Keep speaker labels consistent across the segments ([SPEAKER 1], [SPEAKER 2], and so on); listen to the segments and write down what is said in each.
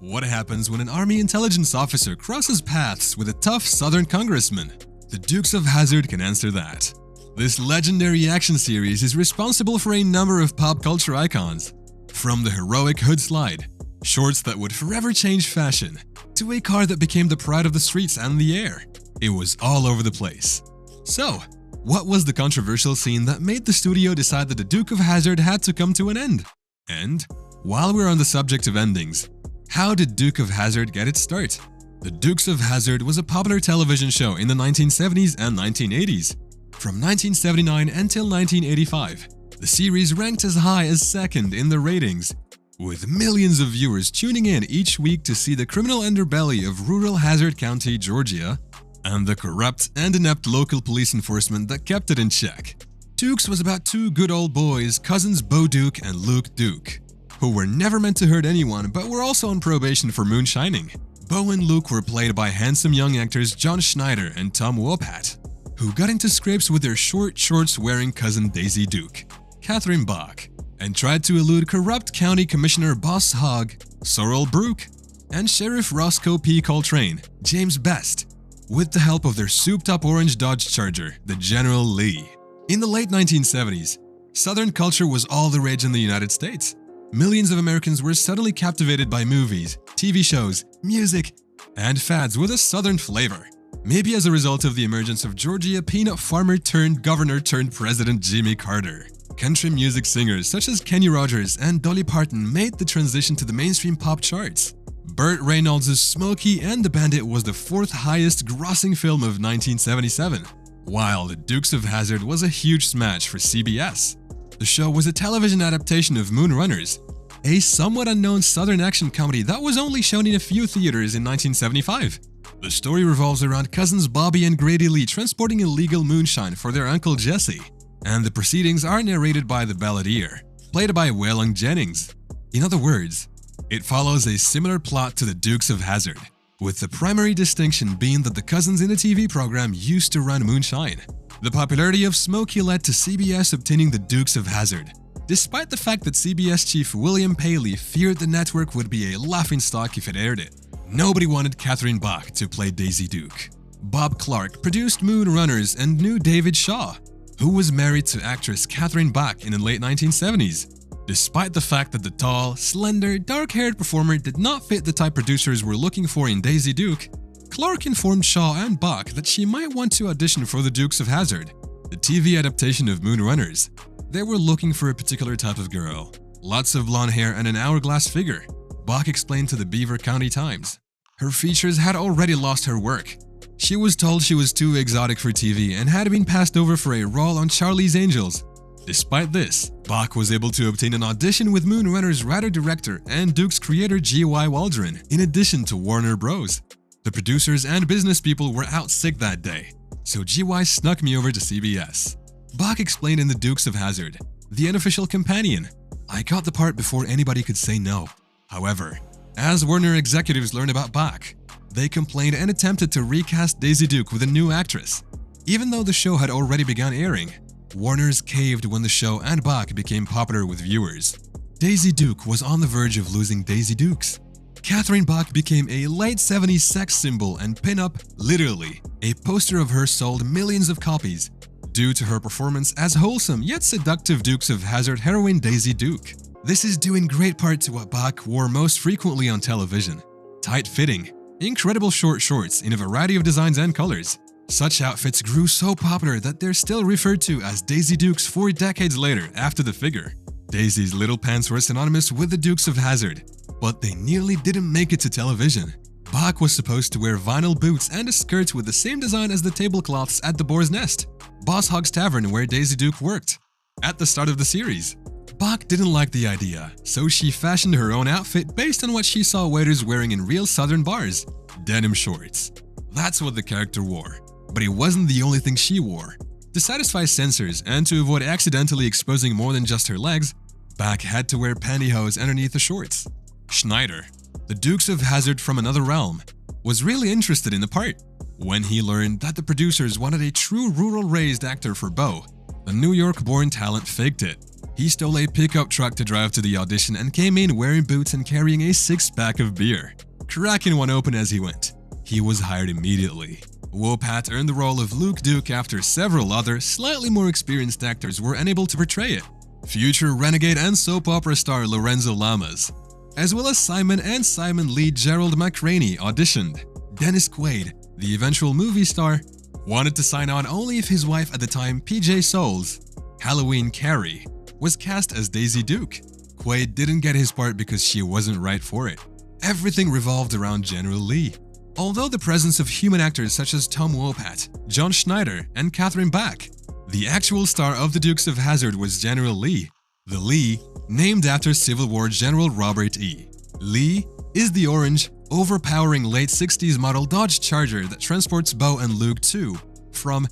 [SPEAKER 1] What happens when an army intelligence officer crosses paths with a tough southern congressman? The Dukes of Hazzard can answer that. This legendary action series is responsible for a number of pop culture icons, from the heroic hood slide, shorts that would forever change fashion, to a car that became the pride of the streets and the air. It was all over the place. So, what was the controversial scene that made the studio decide that the Duke of Hazzard had to come to an end? And, while we're on the subject of endings, how did Duke of Hazzard get its start? The Dukes of Hazzard was a popular television show in the 1970s and 1980s. From 1979 until 1985, the series ranked as high as second in the ratings, with millions of viewers tuning in each week to see the criminal underbelly of rural Hazzard County, Georgia, and the corrupt and inept local police enforcement that kept it in check. Dukes was about two good old boys, cousins Bo Duke and Luke Duke, who were never meant to hurt anyone but were also on probation for moonshining. Bo and Luke were played by handsome young actors John Schneider and Tom Wopat, who got into scrapes with their short shorts-wearing cousin Daisy Duke, Catherine Bach, and tried to elude corrupt County Commissioner Boss Hogg, Sorrel Brooke, and Sheriff Roscoe P. Coltrane, James Best, with the help of their souped-up orange Dodge Charger, the General Lee. In the late 1970s, Southern culture was all the rage in the United States. Millions of Americans were suddenly captivated by movies, TV shows, music, and fads with a Southern flavor. Maybe as a result of the emergence of Georgia peanut farmer turned governor turned president Jimmy Carter. Country music singers such as Kenny Rogers and Dolly Parton made the transition to the mainstream pop charts. Burt Reynolds' Smokey and the Bandit was the fourth highest grossing film of 1977, while The Dukes of Hazzard was a huge smash for CBS. The show was a television adaptation of Moonrunners, a somewhat unknown Southern action comedy that was only shown in a few theaters in 1975. The story revolves around cousins Bobby and Grady Lee transporting illegal moonshine for their uncle Jesse, and the proceedings are narrated by the balladeer, played by Waylon Jennings. In other words, it follows a similar plot to the Dukes of Hazzard, with the primary distinction being that the cousins in the TV program used to run moonshine. The popularity of Smokey led to CBS obtaining the Dukes of Hazzard, despite the fact that CBS chief William Paley feared the network would be a laughingstock if it aired it. Nobody wanted Catherine Bach to play Daisy Duke. Bob Clark produced Moonrunners and knew David Shaw, who was married to actress Catherine Bach in the late 1970s. Despite the fact that the tall, slender, dark-haired performer did not fit the type producers were looking for in Daisy Duke, Clark informed Shaw and Bach that she might want to audition for the Dukes of Hazzard, the TV adaptation of Moonrunners. They were looking for a particular type of girl, lots of blonde hair and an hourglass figure, Bach explained to the Beaver County Times. Her features had already lost her work. She was told she was too exotic for TV and had been passed over for a role on Charlie's Angels. Despite this, Bach was able to obtain an audition with Moonrunners writer-director and Duke's creator G.Y. Waldron, in addition to Warner Bros. The producers and business people were out sick that day, so G.Y. snuck me over to CBS. Bach explained in The Dukes of Hazzard, the unofficial companion, "I got the part before anybody could say no." However, as Warner executives learned about Bach, they complained and attempted to recast Daisy Duke with a new actress. Even though the show had already begun airing, Warner's caved when the show and Bach became popular with viewers. Daisy Duke was on the verge of losing Daisy Dukes. Catherine Bach became a late 70s sex symbol and pin-up, literally. A poster of her sold millions of copies due to her performance as wholesome yet seductive Dukes of Hazzard heroine Daisy Duke. This is due in great part to what Bach wore most frequently on television: tight-fitting, incredible short shorts in a variety of designs and colors. Such outfits grew so popular that they're still referred to as Daisy Dukes 4 decades later after the figure. Daisy's little pants were synonymous with the Dukes of Hazzard, but they nearly didn't make it to television. Bach was supposed to wear vinyl boots and a skirt with the same design as the tablecloths at the Boar's Nest, Boss Hogg's Tavern where Daisy Duke worked, at the start of the series. Bach didn't like the idea, so she fashioned her own outfit based on what she saw waiters wearing in real Southern bars: denim shorts. That's what the character wore, but it wasn't the only thing she wore. To satisfy censors and to avoid accidentally exposing more than just her legs, Bach had to wear pantyhose underneath the shorts. Schneider, the Dukes of Hazzard from another realm, was really interested in the part. When he learned that the producers wanted a true rural-raised actor for Bo, the New York-born talent faked it. He stole a pickup truck to drive to the audition and came in wearing boots and carrying a six-pack of beer, cracking one open as he went. He was hired immediately. Wopat earned the role of Luke Duke after several other, slightly more experienced actors were unable to portray it. Future renegade and soap opera star Lorenzo Lamas, as well as Simon and Simon lead Gerald McRaney auditioned. Dennis Quaid, the eventual movie star, wanted to sign on only if his wife at the time, PJ Souls, Halloween Carey, was cast as Daisy Duke. Quaid didn't get his part because she wasn't right for it. Everything revolved around General Lee. Although the presence of human actors such as Tom Wopat, John Schneider, and Catherine Bach, the actual star of the Dukes of Hazzard was General Lee. The Lee, named after Civil War General Robert E. Lee, is the orange, overpowering late 60s model Dodge Charger that transports Bo and Luke to, from,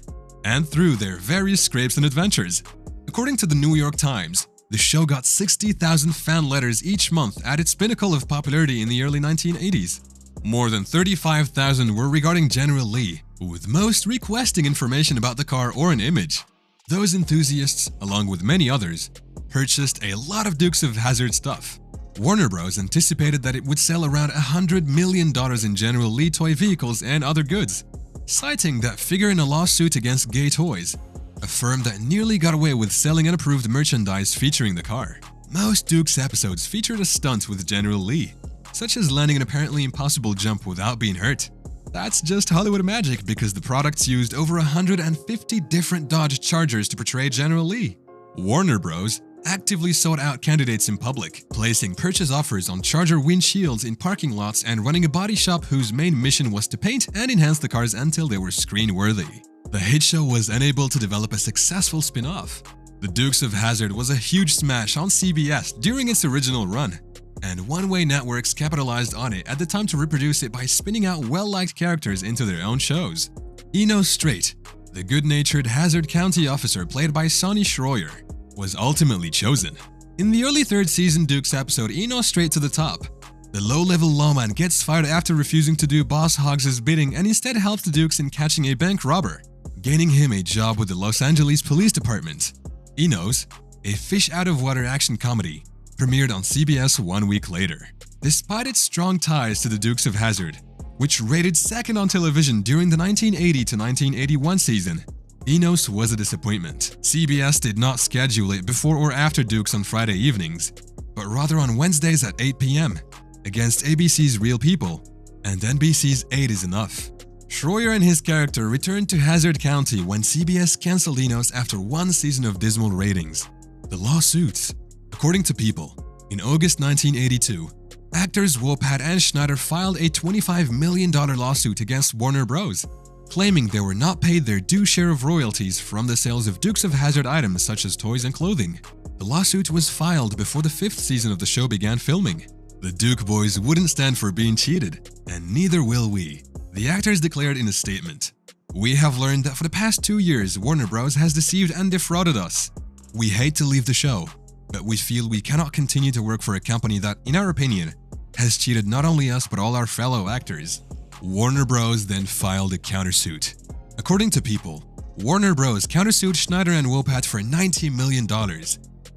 [SPEAKER 1] and through their various scrapes and adventures. According to the New York Times, the show got 60,000 fan letters each month at its pinnacle of popularity in the early 1980s. More than 35,000 were regarding General Lee, with most requesting information about the car or an image. Those enthusiasts, along with many others, purchased a lot of Dukes of Hazzard stuff. Warner Bros. Anticipated that it would sell around $100 million in General Lee toy vehicles and other goods, citing that figure in a lawsuit against Gay Toys, a firm that nearly got away with selling unapproved merchandise featuring the car. Most Dukes episodes featured a stunt with General Lee, such as landing an apparently impossible jump without being hurt. That's just Hollywood magic because the products used over 150 different Dodge Chargers to portray General Lee. Warner Bros. Actively sought out candidates in public, placing purchase offers on Charger windshields in parking lots and running a body shop whose main mission was to paint and enhance the cars until they were screen-worthy. The hit show was unable to develop a successful spin-off. The Dukes of Hazzard was a huge smash on CBS during its original run, and one-way networks capitalized on it at the time to reproduce it by spinning out well-liked characters into their own shows. Eno Strait, the good-natured Hazzard County officer played by Sonny Schroyer, was ultimately chosen. In the early third season Dukes episode Eno Straight to the Top, the low-level lawman gets fired after refusing to do Boss Hoggs' bidding and instead helps the Dukes in catching a bank robber, gaining him a job with the Los Angeles Police Department. Eno's, a fish-out-of-water action comedy, premiered on CBS 1 week later. Despite its strong ties to the Dukes of Hazzard, which rated second on television during the 1980 to 1981 season, Enos was a disappointment. CBS did not schedule it before or after Dukes on Friday evenings, but rather on Wednesdays at 8 p.m. against ABC's Real People and NBC's 8 is Enough. Schroyer and his character returned to Hazzard County when CBS canceled Enos after one season of dismal ratings. The lawsuits. According to People, in August 1982, actors Wopat and Schneider filed a $25 million lawsuit against Warner Bros., claiming they were not paid their due share of royalties from the sales of Dukes of Hazzard items such as toys and clothing. The lawsuit was filed before the 5th season of the show began filming. The Duke boys wouldn't stand for being cheated, and neither will we. The actors declared in a statement, "We have learned that for the past 2 years, Warner Bros. Has deceived and defrauded us. We hate to leave the show, but we feel we cannot continue to work for a company that, in our opinion, has cheated not only us but all our fellow actors." Warner Bros. Then filed a countersuit. According to People, Warner Bros. Countersued Schneider and Wopat for $90 million,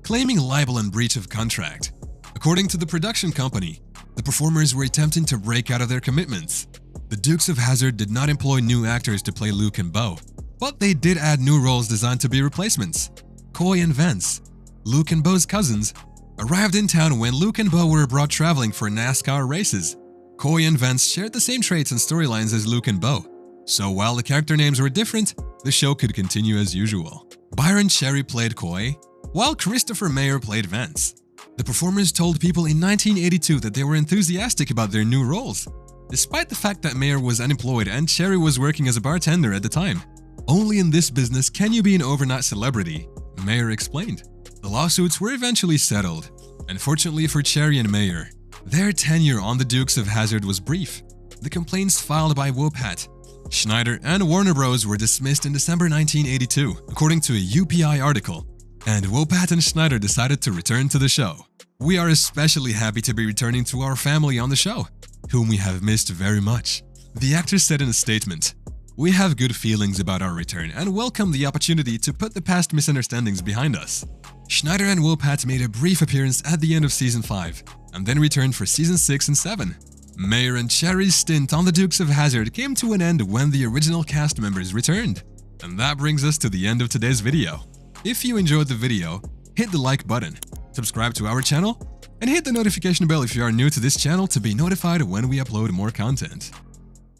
[SPEAKER 1] claiming libel and breach of contract. According to the production company, the performers were attempting to break out of their commitments. The Dukes of Hazzard did not employ new actors to play Luke and Bo, but they did add new roles designed to be replacements. Coy and Vance, Luke and Bo's cousins, arrived in town when Luke and Bo were abroad traveling for NASCAR races. Coy and Vance shared the same traits and storylines as Luke and Bo, so while the character names were different, the show could continue as usual. Byron Cherry played Coy, while Christopher Mayer played Vance. The performers told People in 1982 that they were enthusiastic about their new roles, despite the fact that Mayer was unemployed and Cherry was working as a bartender at the time. "Only in this business can you be an overnight celebrity," Mayer explained. The lawsuits were eventually settled. Unfortunately for Cherry and Mayer, their tenure on the Dukes of Hazzard was brief. The complaints filed by Wopat, Schneider, and Warner Bros. Were dismissed in December 1982, according to a UPI article, and Wopat and Schneider decided to return to the show. "We are especially happy to be returning to our family on the show, whom we have missed very much," the actors said in a statement. "We have good feelings about our return and welcome the opportunity to put the past misunderstandings behind us." Schneider and Wopat made a brief appearance at the end of Season 5, and then returned for Season 6 and 7. Mayor and Cherry's stint on the Dukes of Hazzard came to an end when the original cast members returned. And that brings us to the end of today's video. If you enjoyed the video, hit the like button, subscribe to our channel, and hit the notification bell if you are new to this channel to be notified when we upload more content.